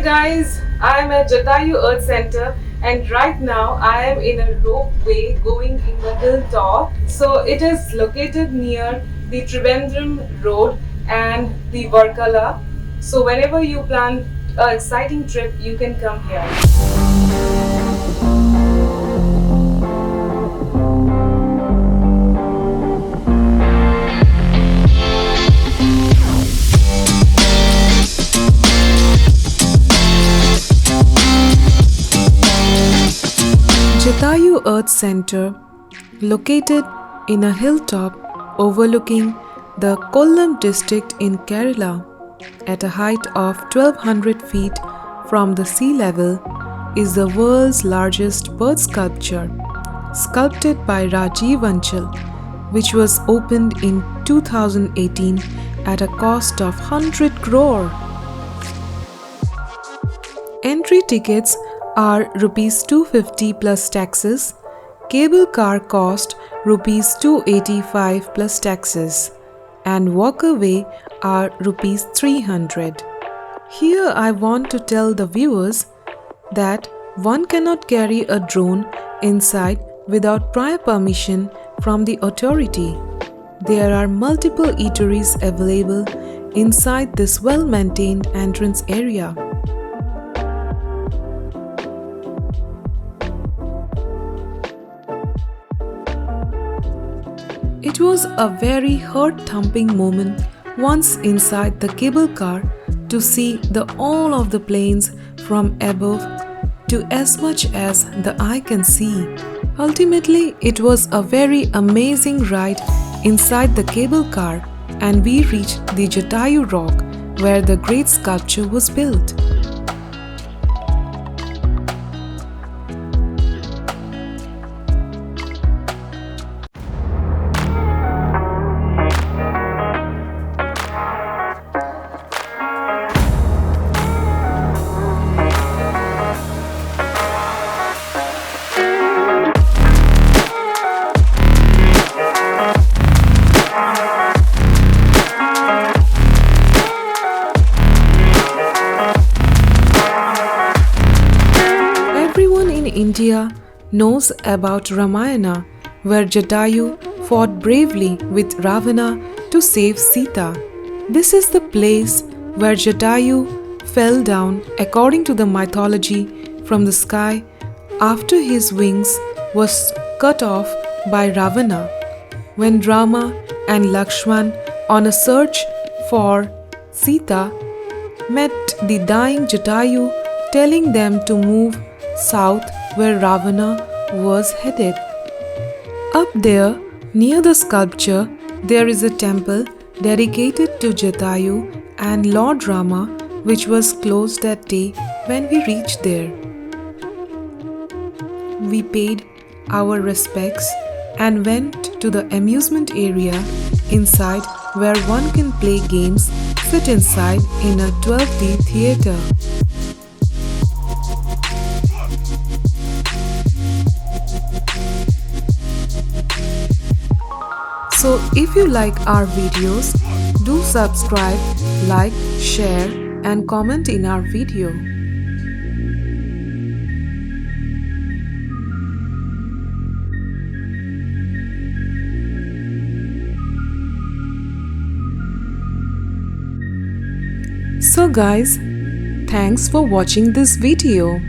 guys, I am at Jatayu Earth Center and right now I am in a ropeway going in the hilltop. So it is located near the Trivandrum Road and the Varkala. So whenever you plan an exciting trip, you can come here. Jatayu Earth Center, located in a hilltop overlooking the Kollam district in Kerala at a height of 1200 feet from the sea level, is the world's largest bird sculpture, sculpted by Rajiv Anchal, which was opened in 2018 at a cost of 100 crore. Entry tickets are Rs 250 plus taxes. Cable car cost Rs 285 plus taxes, and walkaway are Rs 300. Here I want to tell the viewers that one cannot carry a drone inside without prior permission from the authority. There are multiple eateries available inside this well-maintained entrance area. It was a very heart-thumping moment once inside the cable car to see all of the planes from above to as much as the eye can see. Ultimately, it was a very amazing ride inside the cable car, and we reached the Jatayu Rock where the great sculpture was built. India knows about Ramayana, where Jatayu fought bravely with Ravana to save Sita. This is the place where Jatayu fell down, according to the mythology, from the sky after his wings was cut off by Ravana. When Rama and Lakshman, on a search for Sita, met the dying Jatayu, telling them to move south where Ravana was headed. Up there, near the sculpture, there is a temple dedicated to Jatayu and Lord Rama, which was closed that day when we reached there. We paid our respects and went to the amusement area inside, where one can play games, sit inside in a 12D theatre. So if you like our videos, do subscribe, like, share and comment in our video. So guys, thanks for watching this video.